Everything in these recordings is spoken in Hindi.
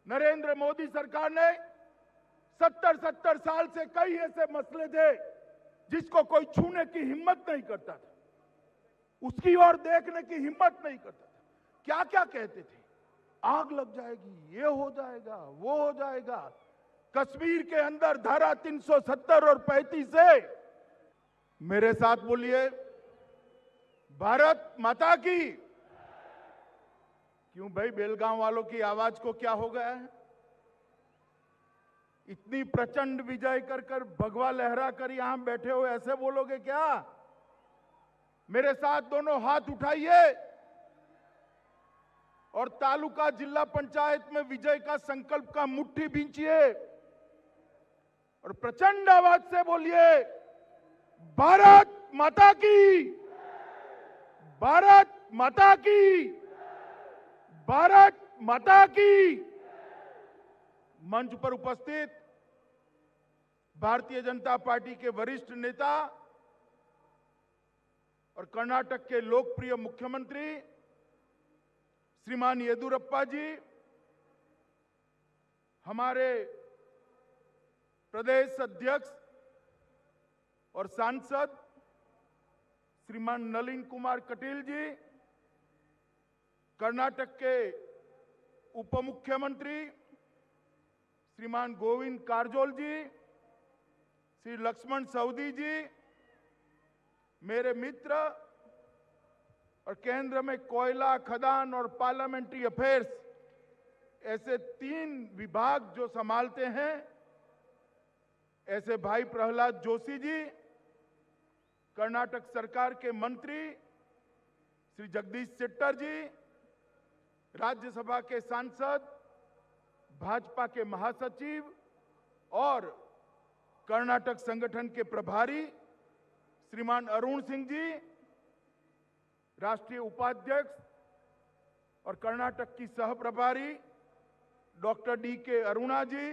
नरेंद्र मोदी सरकार ने 70 साल से कई ऐसे मसले थे जिसको कोई छूने की हिम्मत नहीं करता था, उसकी ओर देखने की हिम्मत नहीं करता था। क्या क्या कहते थे, आग लग जाएगी, ये हो जाएगा, वो हो जाएगा। कश्मीर के अंदर धारा 370 और 35 से, मेरे साथ बोलिए, भारत माता की। क्यों भाई, बेलगांव वालों की आवाज को क्या हो गया है? इतनी प्रचंड विजय कर कर भगवा लहरा कर यहां बैठे हो, ऐसे बोलोगे क्या? मेरे साथ दोनों हाथ उठाइए और तालुका जिला पंचायत में विजय का संकल्प का मुट्ठी भींचिए और प्रचंड आवाज से बोलिए, भारत माता की, भारत माता की, भारत माता की। मंच पर उपस्थित भारतीय जनता पार्टी के वरिष्ठ नेता और कर्नाटक के लोकप्रिय मुख्यमंत्री श्रीमान येदियुरप्पा जी, हमारे प्रदेश अध्यक्ष और सांसद श्रीमान नलिन कुमार कटील जी, कर्नाटक के उप मुख्यमंत्री श्रीमान गोविंद कारजोल जी, श्री लक्ष्मण सवदी जी, मेरे मित्र और केंद्र में कोयला, खदान और पार्लियामेंट्री अफेयर्स ऐसे 3 विभाग जो संभालते हैं, ऐसे भाई प्रहलाद जोशी जी, कर्नाटक सरकार के मंत्री श्री जगदीश शेट्टर जी, राज्यसभा के सांसद, भाजपा के महासचिव और कर्नाटक संगठन के प्रभारी श्रीमान अरुण सिंह जी, राष्ट्रीय उपाध्यक्ष और कर्नाटक की सह प्रभारी डॉक्टर DK अरुणा जी।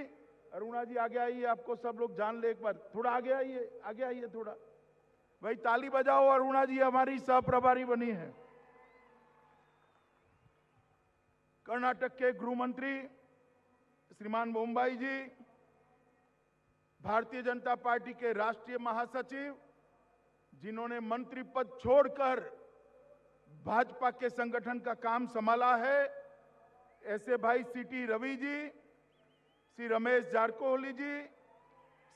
अरुणा जी आगे आइए, आपको सब लोग जान ले, एक बार थोड़ा आगे आइए, आगे आइए थोड़ा भाई, ताली बजाओ। अरुणा जी हमारी सह प्रभारी बनी है। कर्नाटक के गृह मंत्री श्रीमान बोम्बाई जी, भारतीय जनता पार्टी के राष्ट्रीय महासचिव जिन्होंने मंत्री पद छोड़कर भाजपा के संगठन का काम संभाला है, ऐसे भाई CT रवि जी, श्री रमेश जारकोली जी,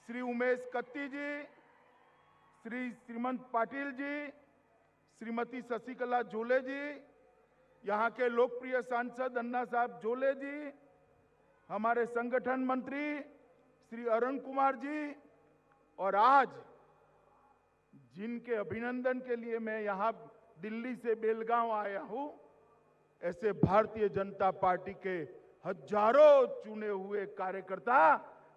श्री उमेश कत्ती जी, श्री श्रीमंत पाटिल जी, श्रीमती शशिकला जोले जी, यहां के लोकप्रिय सांसद अन्ना साहब जोले जी, हमारे संगठन मंत्री श्री अरुण कुमार जी, और आज जिनके अभिनंदन के लिए मैं यहां दिल्ली से बेलगांव आया हूं, ऐसे भारतीय जनता पार्टी के हजारों चुने हुए कार्यकर्ता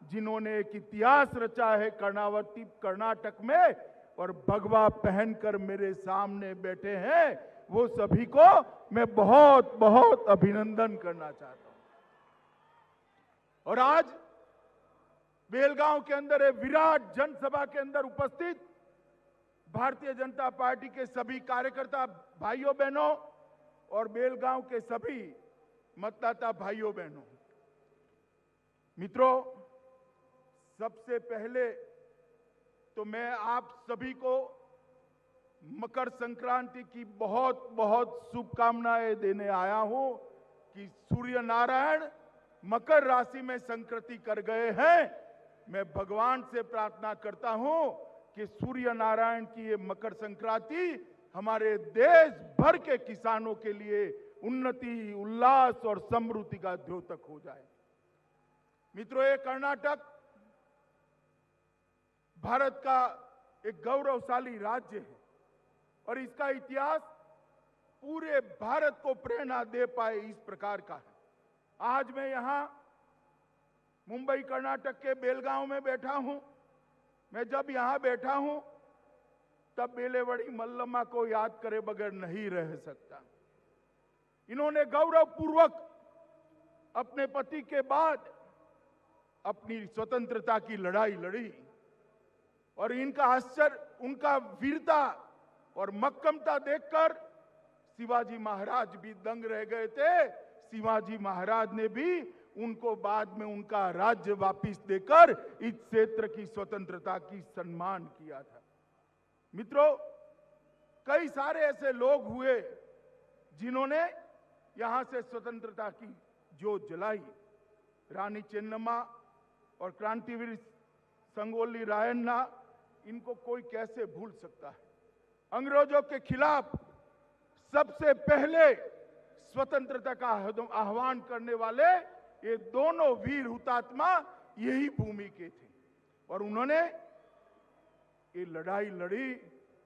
जिन्होंने एक इतिहास रचा है कर्नाटक में और भगवा पहनकर मेरे सामने बैठे हैं, वो सभी को मैं बहुत बहुत अभिनंदन करना चाहता हूं। और आज बेलगांव के अंदर एक विराट जनसभा के अंदर उपस्थित भारतीय जनता पार्टी के सभी कार्यकर्ता भाइयों बहनों और बेलगांव के सभी मतदाता भाइयों बहनों, मित्रों, सबसे पहले तो मैं आप सभी को मकर संक्रांति की बहुत बहुत शुभकामनाएं देने आया हूं कि सूर्य नारायण मकर राशि में संक्रति कर गए हैं। मैं भगवान से प्रार्थना करता हूं कि सूर्य नारायण की ये मकर संक्रांति हमारे देश भर के किसानों के लिए उन्नति, उल्लास और समृद्धि का द्योतक हो जाए। मित्रों, ये कर्नाटक भारत का एक गौरवशाली राज्य है और इसका इतिहास पूरे भारत को प्रेरणा दे पाए इस प्रकार का है। आज मैं यहां मुंबई कर्नाटक के बेलगांव में बैठा हूं। मैं जब यहां बैठा हूं तब बेलेवड़ी मल्लम्मा को याद करे बगैर नहीं रह सकता। इन्होंने गौरवपूर्वक अपने पति के बाद अपनी स्वतंत्रता की लड़ाई लड़ी और इनका आश्चर्य, उनका वीरता और मक्कमता देखकर शिवाजी महाराज भी दंग रह गए थे। शिवाजी महाराज ने भी उनको बाद में उनका राज्य वापस देकर इस क्षेत्र की स्वतंत्रता की सम्मान किया था। मित्रों, कई सारे ऐसे लोग हुए जिन्होंने यहां से स्वतंत्रता की ज्योत जलाई। रानी चेन्नम्मा और क्रांतिवीर संगोली रायन्ना, इनको कोई कैसे भूल सकता है। अंग्रेजों के खिलाफ सबसे पहले स्वतंत्रता का आह्वान करने वाले ये दोनों वीर हुतात्मा यही भूमि के थे और उन्होंने ये लड़ाई लड़ी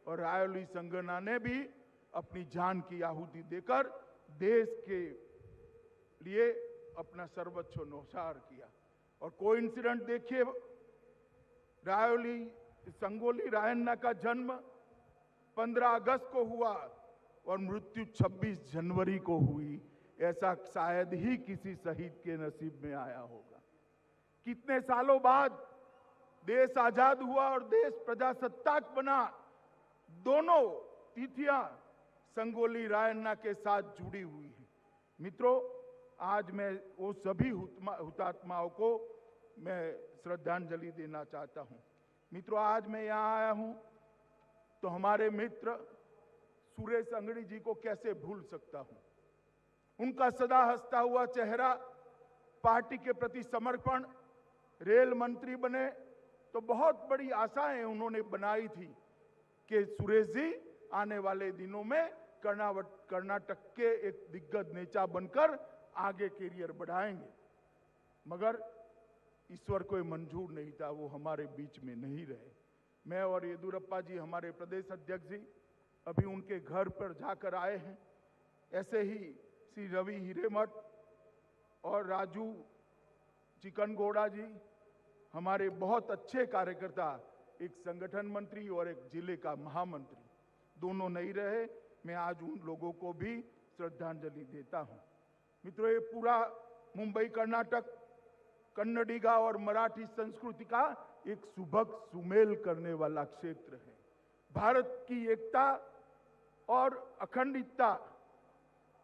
और रायोली संगना ने भी अपनी जान की आहुति देकर देश के लिए अपना सर्वोच्च न्यौछावर किया। और कोइंसिडेंट देखिए, रायोली संगोली रायन्ना का जन्म 15 अगस्त को हुआ और मृत्यु 26 जनवरी को हुई। ऐसा शायद ही किसी शहीद के नसीब में आया होगा। कितने सालों बाद देश आजाद हुआ और देश प्रजासत्ताक बना। दोनों तिथियां संगोली रायन्ना के साथ जुड़ी हुई हैं। मित्रों, आज मैं वो सभी हुतात्माओं को मैं श्रद्धांजलि देना चाहता हूं। मित्रों, आज मैं यहां आया हूं तो हमारे मित्र सुरेश अंगड़ी जी को कैसे भूल सकता हूं। उनका सदा हंसता हुआ चेहरा, पार्टी के प्रति समर्पण, रेल मंत्री बने तो बहुत बड़ी आशाएं उन्होंने बनाई थी कि सुरेश जी आने वाले दिनों में कर्नाटक के एक दिग्गज नेता बनकर आगे कैरियर बढ़ाएंगे। मगर ईश्वर को मंजूर नहीं था, वो हमारे बीच में नहीं रहे। मैं और येदियुरप्पा जी, हमारे प्रदेश अध्यक्ष जी, अभी उनके घर पर जाकर आए हैं। ऐसे ही श्री रवि हिरेमठ और राजू चिकनगौड़ा जी, हमारे बहुत अच्छे कार्यकर्ता, एक संगठन मंत्री और एक जिले का महामंत्री, दोनों नहीं रहे। मैं आज उन लोगों को भी श्रद्धांजलि देता हूं। मित्रों, ये पूरा मुंबई कर्नाटक कन्नडिगा और मराठी संस्कृति का एक सुभग सुमेल करने वाला क्षेत्र है। भारत की एकता और अखंडता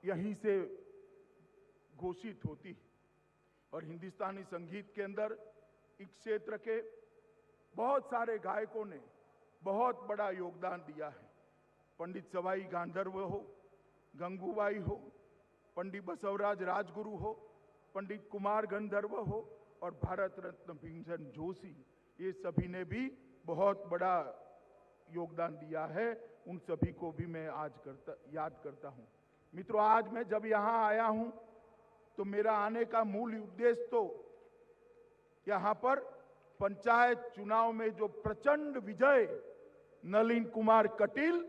यहीं से घोषित होती है और हिंदुस्तानी संगीत के अंदर इस क्षेत्र के बहुत सारे गायकों ने बहुत बड़ा योगदान दिया है। पंडित सवाई गांधर्व हो, गंगूबाई हो, पंडित बसवराज राजगुरु हो, पंडित कुमार गंधर्व हो और भारत रत्न भीमसेन जोशी, ये सभी ने भी बहुत बड़ा योगदान दिया है। उन सभी को भी मैं आज याद करता हूं। मित्रों, आज मैं जब यहां आया हूं तो मेरा आने का मूल उद्देश्य तो यहां पर पंचायत चुनाव में जो प्रचंड विजय नलिन कुमार कटील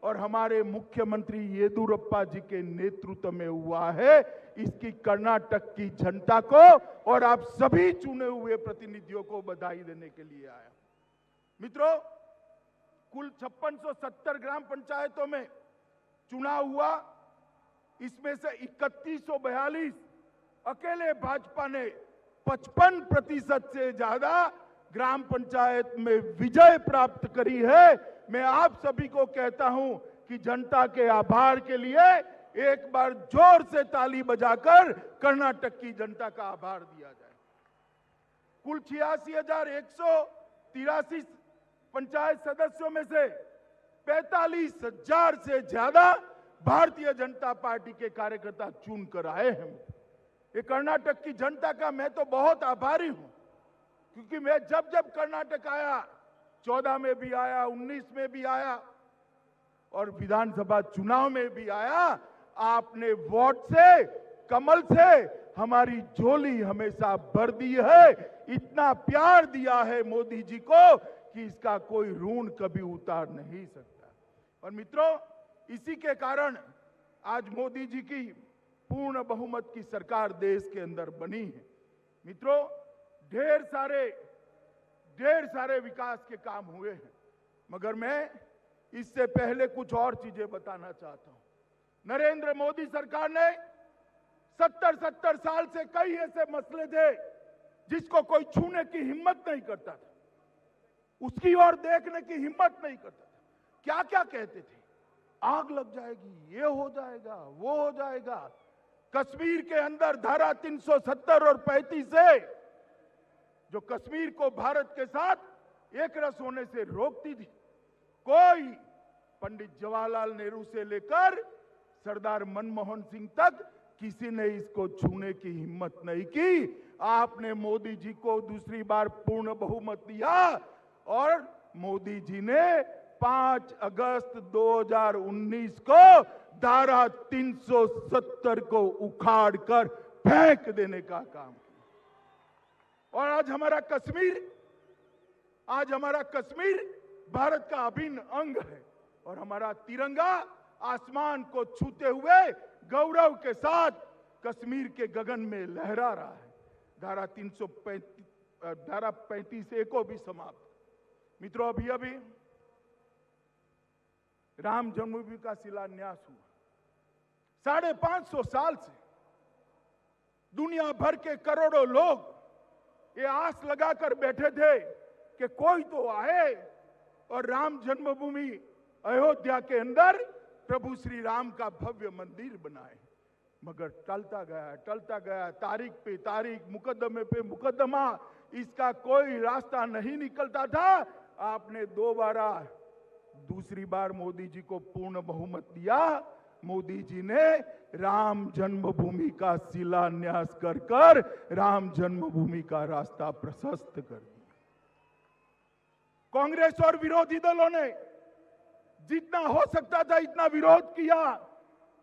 और हमारे मुख्यमंत्री येदियुरप्पा जी के नेतृत्व में हुआ है, इसकी कर्नाटक की जनता को और आप सभी चुने हुए प्रतिनिधियों को बधाई देने के लिए आया। मित्रों, कुल 5670 ग्राम पंचायतों में चुनाव हुआ। इसमें से 3142 अकेले भाजपा ने 55% से ज्यादा ग्राम पंचायत में विजय प्राप्त करी है। मैं आप सभी को कहता हूं कि जनता के आभार के लिए एक बार जोर से ताली बजाकर कर्नाटक की जनता का आभार दिया जाए। कुल 86,183 पंचायत सदस्यों में से 45,000 से ज्यादा भारतीय जनता पार्टी के कार्यकर्ता चुन कर आए हैं। ये कर्नाटक की जनता का मैं तो बहुत आभारी हूं, क्योंकि मैं जब जब कर्नाटक आया, 14 में भी आया, 19 में भी आया और विधानसभा चुनाव में भी आया, आपने वोट से, कमल से हमारी झोली हमेशा भर दी है। इतना प्यार दिया है मोदी जी को कि इसका कोई ऋण कभी उतार नहीं सकता। और मित्रों, इसी के कारण आज मोदी जी की पूर्ण बहुमत की सरकार देश के अंदर बनी है। मित्रों, ढेर सारे विकास के काम हुए हैं, मगर मैं इससे पहले कुछ और चीजें बताना चाहता हूं। नरेंद्र मोदी सरकार ने 70 साल से कई ऐसे मसले थे जिसको कोई छूने की हिम्मत नहीं करता था, उसकी ओर देखने की हिम्मत नहीं करता था। क्या क्या कहते थे, आग लग जाएगी, ये हो जाएगा, वो हो जाएगा। कश्मीर के अंदर धारा 370 और 35 से जो कश्मीर को भारत के साथ एक रस होने से रोकती थी, कोई पंडित जवाहरलाल नेहरू से लेकर सरदार मनमोहन सिंह तक किसी ने इसको छूने की हिम्मत नहीं की। आपने मोदी जी को दूसरी बार पूर्ण बहुमत दिया और मोदी जी ने 5 अगस्त 2019 को धारा 370 को उखाड़कर फेंक देने का काम किया। और आज हमारा कश्मीर भारत का अभिन्न अंग है और हमारा तिरंगा आसमान को छूते हुए गौरव के साथ कश्मीर के गगन में लहरा रहा है। धारा 35A को भी समाप्त। मित्रों, अभी राम जन्मभूमि का शिलान्यास हुआ। 550 साल से दुनिया भर के करोड़ों लोग ये आस लगाकर बैठे थे कि कोई तो आए और राम जन्मभूमि अयोध्या के अंदर प्रभु श्री राम का भव्य मंदिर बनाए, मगर टलता गया, तारीख पे तारीख, मुकदमे पे मुकदमा, इसका कोई रास्ता नहीं निकलता था। आपने दूसरी बार मोदी जी को पूर्ण बहुमत दिया। मोदी जी ने राम जन्मभूमि का शिलान्यास कर राम जन्मभूमि का रास्ता प्रशस्त कर दिया। कांग्रेस और विरोधी दलों ने जितना हो सकता था इतना विरोध किया,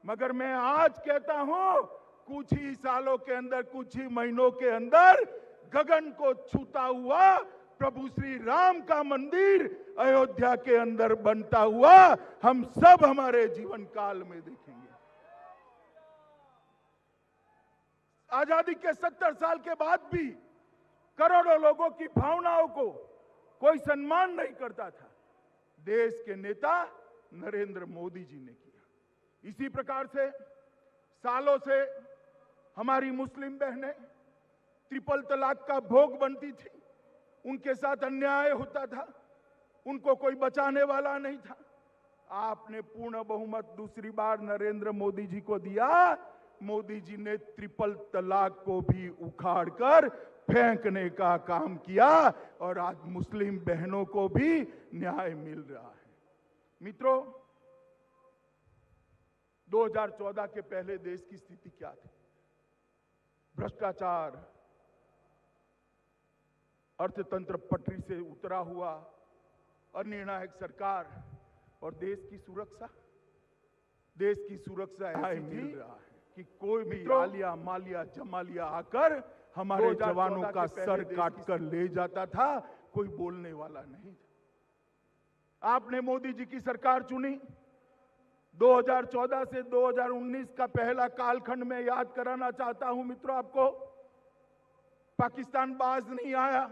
मगर मैं आज कहता हूं कुछ ही सालों के अंदर, कुछ ही महीनों के अंदर गगन को छूता हुआ प्रभु श्री राम का मंदिर अयोध्या के अंदर बनता हुआ हम सब हमारे जीवन काल में देखेंगे। आजादी के 70 साल के बाद भी करोड़ों लोगों की भावनाओं को कोई सम्मान नहीं करता था। देश के नेता नरेंद्र मोदी जी ने किया। इसी प्रकार से सालों से हमारी मुस्लिम बहनें ट्रिपल तलाक का भोग बनती थी, उनके साथ अन्याय होता था, उनको कोई बचाने वाला नहीं था। आपने पूर्ण बहुमत दूसरी बार नरेंद्र मोदी जी को दिया। मोदी जी ने ट्रिपल तलाक को भी उखाड़कर फेंकने का काम किया और आज मुस्लिम बहनों को भी न्याय मिल रहा है। मित्रों, 2014 के पहले देश की स्थिति क्या थी? भ्रष्टाचार, अर्थतंत्र पटरी से उतरा हुआ, अनिर्णायक सरकार और देश की सुरक्षा ऐसी मिल रहा है कि कोई भी आलिया मालिया जमालिया आकर हमारे जवानों का सर काटकर ले जाता था, कोई बोलने वाला नहीं था। आपने मोदी जी की सरकार चुनी। 2014 से 2019 का पहला कालखंड में याद कराना चाहता हूं मित्रों आपको। पाकिस्तान बाज नहीं आया।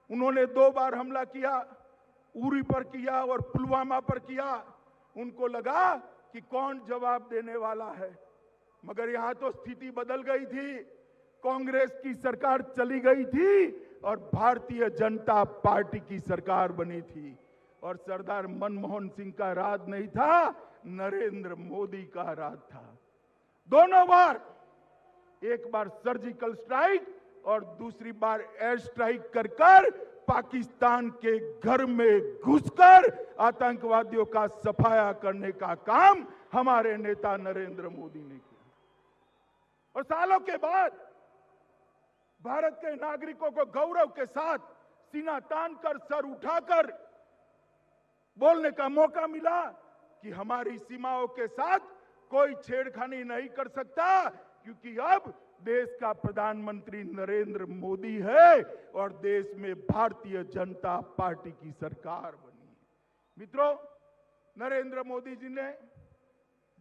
उन्होंने 2 बार हमला किया, उरी पर किया और पुलवामा पर किया। उनको लगा कि कौन जवाब देने वाला है, मगर यहां तो स्थिति बदल गई थी। कांग्रेस की सरकार चली गई थी और भारतीय जनता पार्टी की सरकार बनी थी और सरदार मनमोहन सिंह का राज नहीं था, नरेंद्र मोदी का राज था। दोनों बार, एक बार सर्जिकल स्ट्राइक और दूसरी बार एयर स्ट्राइक कर पाकिस्तान के घर में घुसकर आतंकवादियों का सफाया करने का काम हमारे नेता नरेंद्र मोदी ने किया। और सालों के बाद भारत के नागरिकों को गौरव के साथ सीना तानकर, सर उठाकर बोलने का मौका मिला कि हमारी सीमाओं के साथ कोई छेड़खानी नहीं कर सकता, क्योंकि अब देश का प्रधानमंत्री नरेंद्र मोदी है और देश में भारतीय जनता पार्टी की सरकार बनी है। मित्रों, नरेंद्र मोदी जी ने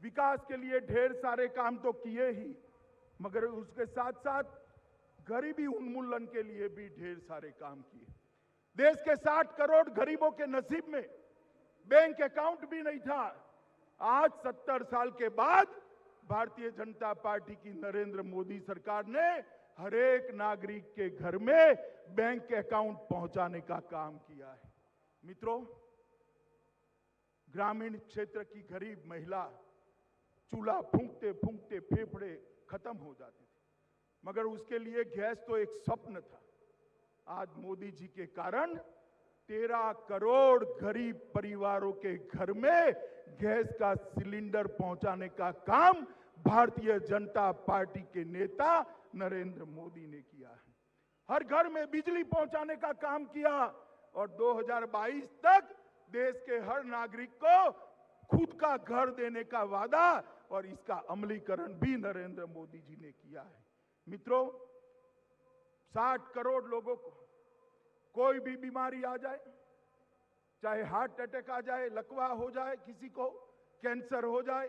विकास के लिए ढेर सारे काम तो किए ही, मगर उसके साथ साथ गरीबी उन्मूलन के लिए भी ढेर सारे काम किए। देश के 60 करोड़ गरीबों के नसीब में बैंक अकाउंट भी नहीं था। आज 70 साल के बाद भारतीय जनता पार्टी की नरेंद्र मोदी सरकार ने हर एक नागरिक के घर में बैंक अकाउंट पहुंचाने का काम किया है। मित्रों, ग्रामीण क्षेत्र की गरीब महिला चूल्हा फूंकते फूंकते फेफड़े खत्म हो जाती थी, मगर उसके लिए गैस तो एक स्वप्न था। आज मोदी जी के कारण 13 करोड़ गरीब परिवारों के घर में गैस का सिलेंडर पहुंचाने का काम भारतीय जनता पार्टी के नेता नरेंद्र मोदी ने किया है। हर घर में बिजली पहुंचाने का काम किया और 2022 तक देश के हर नागरिक को खुद का घर देने का वादा और इसका अमलीकरण भी नरेंद्र मोदी जी ने किया है। मित्रों, 60 करोड़ लोगों को कोई भी बीमारी आ जाए, चाहे हार्ट अटैक आ जाए, लकवा हो जाए, किसी को कैंसर हो जाए,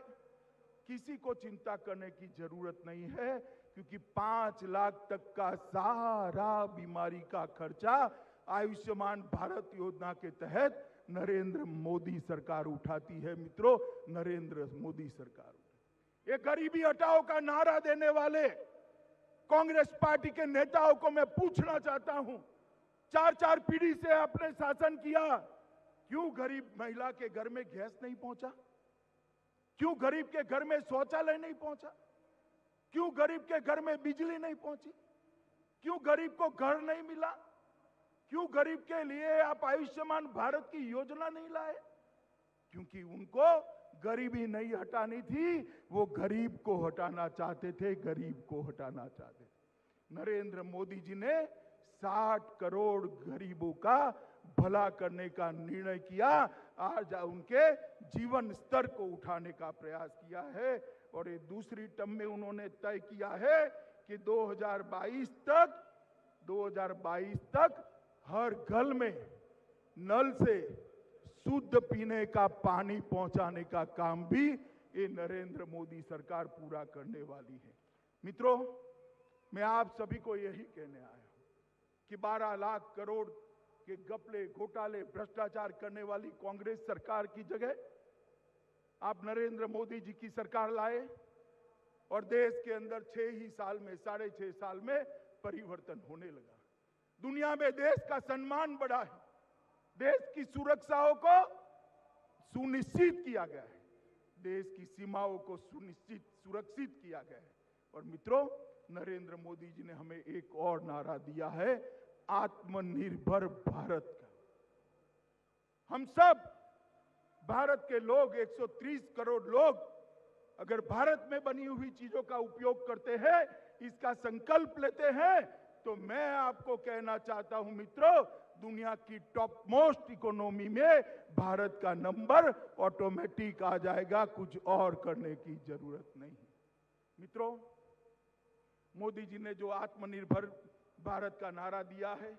किसी को चिंता करने की जरूरत नहीं है, क्योंकि 5 लाख तक का सारा बीमारी का खर्चा आयुष्मान भारत योजना के तहत नरेंद्र मोदी सरकार उठाती है। मित्रों, नरेंद्र मोदी सरकार। ये गरीबी हटाओ का नारा देने वाले कांग्रेस पार्टी के नेताओं को मैं पूछना चाहता हूं, 4 पीढ़ी से आपने शासन किया, क्यों गरीब महिला के घर में गैस नहीं पहुंचा? क्यों गरीब के घर में शौचालय नहीं पहुंचा? क्यों गरीब के घर में बिजली नहीं पहुंची? क्यों गरीब को घर नहीं मिला? क्यों गरीब के लिए आप आयुष्मान भारत की योजना नहीं लाए? क्योंकि उनको गरीबी नहीं हटानी थी, वो गरीब को हटाना चाहते थे, गरीब को हटाना चाहते थे। नरेंद्र मोदी जी ने 60 करोड़ गरीबों का भला करने का निर्णय किया। आज उनके जीवन स्तर को उठाने का प्रयास किया है और ये दूसरी टर्म में उन्होंने तय किया है कि 2022 तक हर घर में नल से शुद्ध पीने का पानी पहुंचाने का काम भी ये नरेंद्र मोदी सरकार पूरा करने वाली है। मित्रों, मैं आप सभी को यही कहने आया हूं कि 12 लाख करोड़ के घपले, घोटाले, भ्रष्टाचार करने वाली कांग्रेस सरकार की जगह आप नरेंद्र मोदी जी की सरकार लाए और देश के अंदर 6 ही साल में, 6.5 साल में परिवर्तन होने लगा। दुनिया में देश का सम्मान बढ़ा है, देश की सुरक्षाओं को सुनिश्चित किया गया है, देश की सीमाओं को सुरक्षित किया गया है। और मित्रों, नरेंद्र मोदी जी ने हमें एक और नारा दिया है, आत्मनिर्भर भारत का। हम सब भारत के लोग, 130 करोड़ लोग अगर भारत में बनी हुई चीजों का उपयोग करते हैं, इसका संकल्प लेते हैं, तो मैं आपको कहना चाहता हूं मित्रों, दुनिया की टॉप मोस्ट इकोनॉमी में भारत का नंबर ऑटोमेटिक आ जाएगा, कुछ और करने की जरूरत नहीं। मित्रों, मोदी जी ने जो आत्मनिर्भर भारत का नारा दिया है,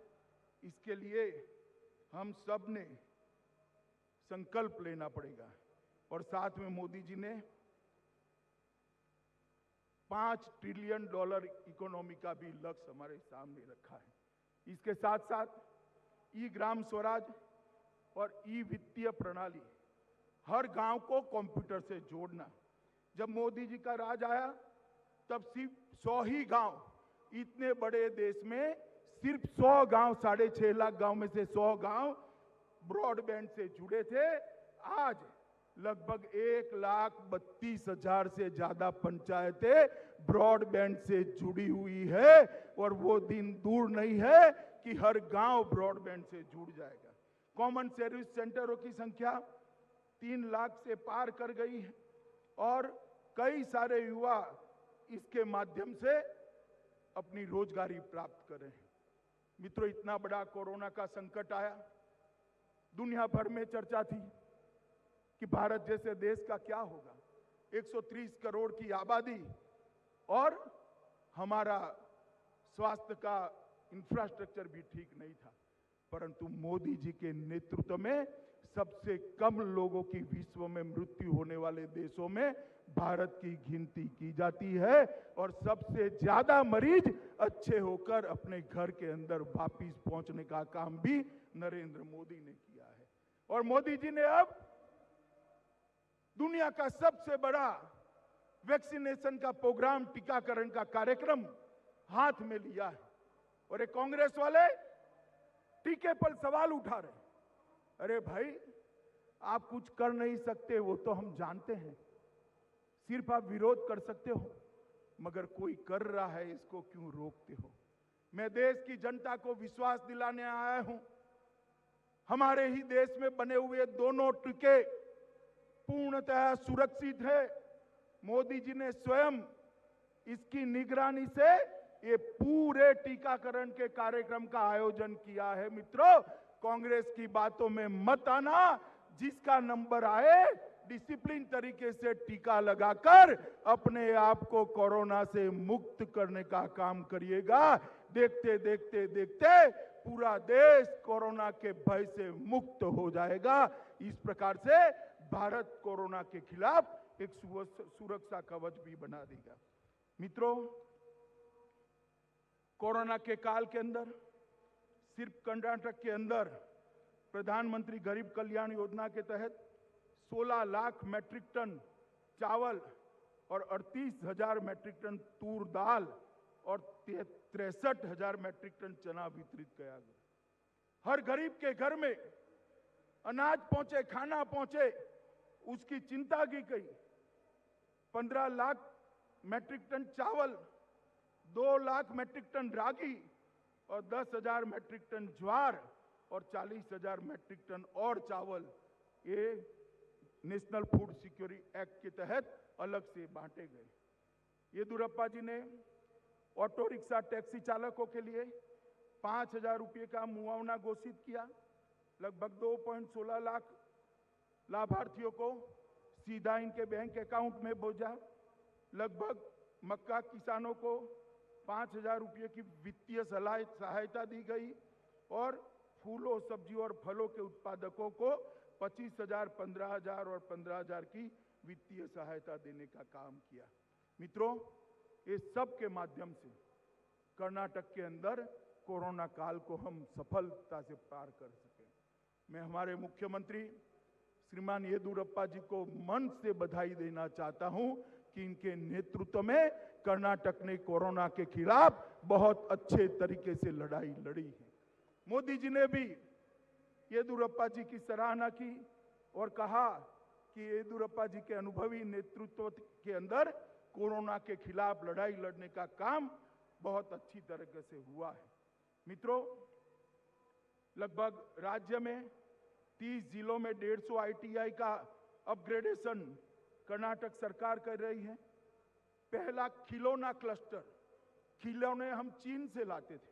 इसके लिए हम सब ने संकल्प लेना पड़ेगा। और साथ में मोदी जी ने $5 ट्रिलियन इकोनॉमी का भी लक्ष्य हमारे सामने रखा है। इसके साथ साथ ई ग्राम स्वराज और ई वित्तीय प्रणाली, हर गांव को कंप्यूटर से जोड़ना। जब मोदी जी का राज आया तब सिर्फ 100 ही गांव, इतने बड़े देश में सिर्फ 100 गांव, 6.5 लाख गांव में से 100 गांव ब्रॉडबैंड से जुड़े थे। आज लगभग 1,32,000 से ज्यादा पंचायतें ब्रॉडबैंड से जुड़ी हुई है और वो दिन दूर नहीं है कि हर गांव ब्रॉडबैंड से जुड़ जाएगा। कॉमन सर्विस सेंटरों की संख्या 3 लाख से पार कर गई है और कई सारे युवा इसके माध्यम से अपनी रोजगारी प्राप्त कर रहे हैं। मित्रों, इतना बड़ा कोरोना का संकट आया, दुनिया भर में चर्चा थी कि भारत जैसे देश का क्या होगा, 130 करोड़ की आबादी और हमारा स्वास्थ्य का इंफ्रास्ट्रक्चर भी ठीक नहीं था। परंतु मोदी जी के नेतृत्व में सबसे कम लोगों की विश्व में मृत्यु होने वाले देशों में भारत की गिनती की जाती है और सबसे ज्यादा मरीज अच्छे होकर अपने घर के अंदर वापिस पहुंचने का काम भी नरेंद्र मोदी ने किया है। और मोदी जी ने अब दुनिया का सबसे बड़ा वैक्सीनेशन का प्रोग्राम, टीकाकरण का कार्यक्रम हाथ में लिया है। और ये कांग्रेस वाले टीके पर सवाल उठा रहे हैं। अरे भाई, आप कुछ कर नहीं सकते, वो तो हम जानते हैं, सिर्फ आप विरोध कर सकते हो। मगर कोई कर रहा है, इसको क्यों रोकते हो? मैं देश की जनता को विश्वास दिलाने आया हूं, हमारे ही देश में बने हुए दोनों टीके पूर्णतः सुरक्षित है। मोदी जी ने स्वयं इसकी निगरानी से ये पूरे टीकाकरण के कार्यक्रम का आयोजन किया है। मित्रों, कांग्रेस की बातों में मत आना। जिसका नंबर आए डिसिप्लिन तरीके से टीका लगाकर अपने आप को कोरोना से मुक्त करने का काम करिएगा। देखते देखते देखते पूरा देश कोरोना के भय से मुक्त हो जाएगा। इस प्रकार से भारत कोरोना के खिलाफ एक सुरक्षा कवच भी बना देगा। मित्रों, कोरोना के काल के अंदर सिर्फ कर्नाटक के अंदर प्रधानमंत्री गरीब कल्याण योजना के तहत 16 लाख मैट्रिक टन चावल और 38,000 मैट्रिक टन तूर दाल और 63,000 मैट्रिक टन चना वितरित किया गया। हर गरीब के घर में अनाज पहुंचे, खाना पहुंचे, उसकी चिंता की गई। 15 लाख मैट्रिक टन चावल, 2 लाख मैट्रिक टन रागी और 10,000 मैट्रिक टन ज्वार और 40,000 मैट्रिक टन और चावल ये नेशनल फूड सिक्योरिटी एक्ट के तहत अलग से बांटे गए। येदियुरप्पा जी ने ऑटो रिक्शा टैक्सी चालकों के लिए 5,000 रुपये का मुआवजा घोषित किया। लगभग 2.16 लाख लाभार्थियों को सीधा इनके बैंक अकाउंट में भेजा। लगभग मक्का किसानों को 5,000 रुपये की वित्तीय सहायता दी गई और फूलों, सब्जियों और फलों के उत्पादकों को 25,000, 15,000 और 15,000 की वित्तीय सहायता देने का काम किया। मित्रों, ये सब के माध्यम से कर्नाटक के अंदर कोरोना काल को हम सफलता से पार कर सके। मैं हमारे मुख्यमंत्री श्रीमान येदियुरप्पा जी को मन से बधाई देना चाहता हूं कि इनके नेतृत्व में कर्नाटक ने कोरोना के खिलाफ बहुत अच्छे तरीके से लड़ाई लड़ी है। मोदी जी ने भी येदियुरप्पा जी की सराहना की और कहा कि येदियुरप्पा जी के अनुभवी नेतृत्व के अंदर कोरोना के खिलाफ लड़ाई लड़ने का काम बहुत अच्छी तरीके से हुआ है। मित्रों, लगभग राज्य में 30 जिलों में 150 ITI का अपग्रेडेशन कर्नाटक सरकार कर रही है। पहला खिलौना क्लस्टर, खिलौने हम चीन से लाते थे,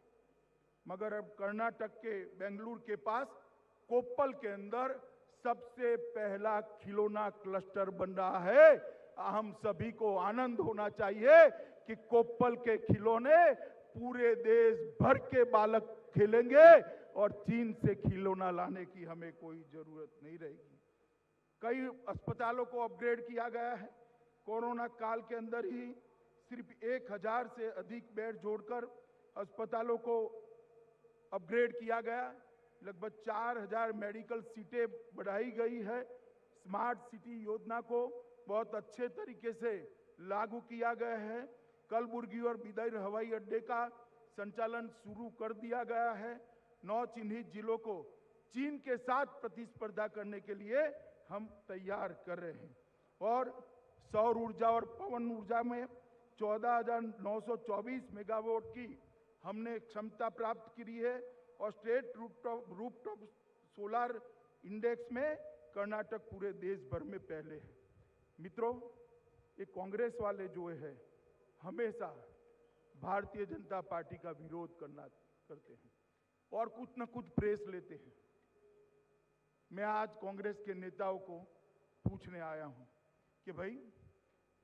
मगर अब कर्नाटक के बेंगलुरु के पास कोप्पल के अंदर सबसे पहला खिलौना क्लस्टर बन रहा है। हम सभी को आनंद होना चाहिए कि कोप्पल के खिलौने पूरे देश भर के बालक खेलेंगे और चीन से खिलौना लाने की हमें कोई जरूरत नहीं रहेगी। कई अस्पतालों को अपग्रेड किया गया है। कोरोना काल के अंदर ही सिर्फ 1,000 से अधिक बेड जोड़कर अस्पतालों को अपग्रेड किया गया। लगभग 4,000 मेडिकल सीटें बढ़ाई गई है। स्मार्ट सिटी योजना को बहुत अच्छे तरीके से लागू किया गया है। कलबुर्गी और बिदर हवाई अड्डे का संचालन शुरू कर दिया गया है। 9 चिन्हित जिलों को चीन के साथ प्रतिस्पर्धा करने के लिए हम तैयार कर रहे हैं और सौर ऊर्जा और पवन ऊर्जा में 14,924 मेगावाट की हमने क्षमता प्राप्त की है और स्टेट रूफटॉप सोलर इंडेक्स में कर्नाटक पूरे देश भर में पहले है। मित्रों, ये कांग्रेस वाले जो है हमेशा भारतीय जनता पार्टी का विरोध करते हैं और कुछ न कुछ प्रेस लेते हैं। मैं आज कांग्रेस के नेताओं को पूछने आया हूं कि भाई,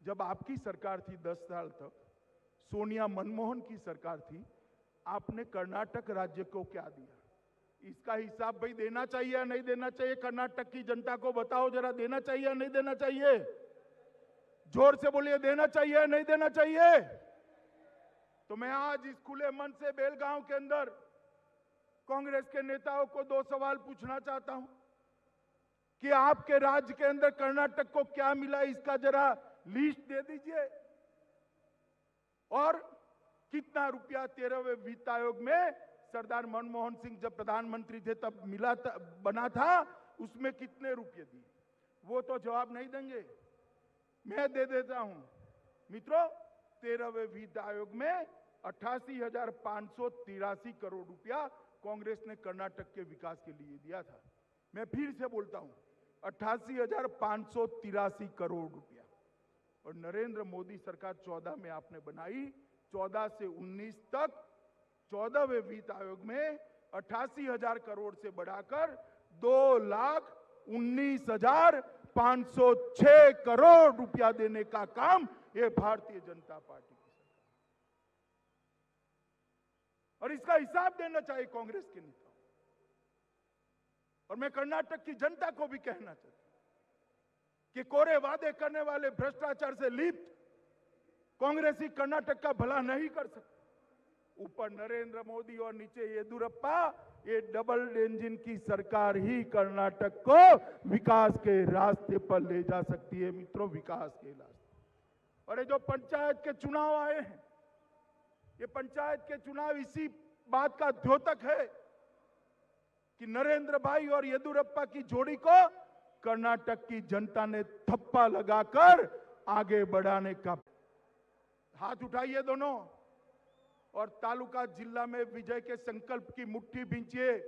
जब आपकी सरकार थी 10 साल तक, सोनिया मनमोहन की सरकार थी, आपने कर्नाटक राज्य को क्या दिया? इसका हिसाब भाई देना चाहिए या नहीं देना चाहिए? कर्नाटक की जनता को बताओ जरा, देना चाहिए या नहीं देना चाहिए? जोर से बोलिए, देना चाहिए या नहीं देना चाहिए? तो मैं आज इस खुले मन से बेलगांव के अंदर कांग्रेस के नेताओं को 2 सवाल पूछना चाहता हूं कि आपके राज्य के अंदर कर्नाटक को क्या मिला, इसका जरा लिस्ट दे दीजिए। और कितना रुपया 13वें वित्त आयोग में सरदार मनमोहन सिंह जब प्रधानमंत्री थे तब बना था, उसमें कितने रुपये दिए? वो तो जवाब नहीं देंगे। मैं दे देता हूं। मित्रों, 13वें वित्त आयोग में 88,583 करोड़ रुपया कांग्रेस ने कर्नाटक के विकास के लिए दिया था। मैं फिर से बोलता हूं, 88,583 करोड़ रुपया। और नरेंद्र मोदी सरकार 14 में आपने बनाई, 14 से 19 तक 14वें वित्त आयोग में 88,000 करोड़ से बढ़ाकर 2,19,506 करोड़ रुपया देने का काम ये भारतीय जनता पार्टी की सरकार। और इसका हिसाब देना चाहिए कांग्रेस के नेताओं। और मैं कर्नाटक की जनता को भी कहना चाहता हूं कि कोरे वादे करने वाले, भ्रष्टाचार से लिप्त कांग्रेसी कर्नाटक का भला नहीं कर सकते। ऊपर नरेंद्र मोदी और नीचे येदियुरप्पा, ये डबल इंजन की सरकार ही कर्नाटक को विकास के रास्ते पर ले जा सकती है मित्रों, विकास के रास्ते। और ये जो पंचायत के चुनाव आए हैं, ये पंचायत के चुनाव इसी बात का द्योतक है कि नरेंद्र भाई और येदियुरप्पा की जोड़ी को कर्नाटक की जनता ने थप्पा लगाकर आगे बढ़ाने का। हाथ उठाइए दोनों और तालुका जिला में विजय के संकल्प की मुट्ठी भींचिए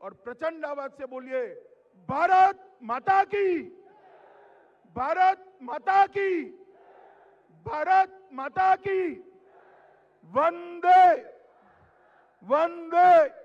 और प्रचंड आवाज से बोलिए, भारत माता की, भारत माता की, भारत माता की, वंदे वंदे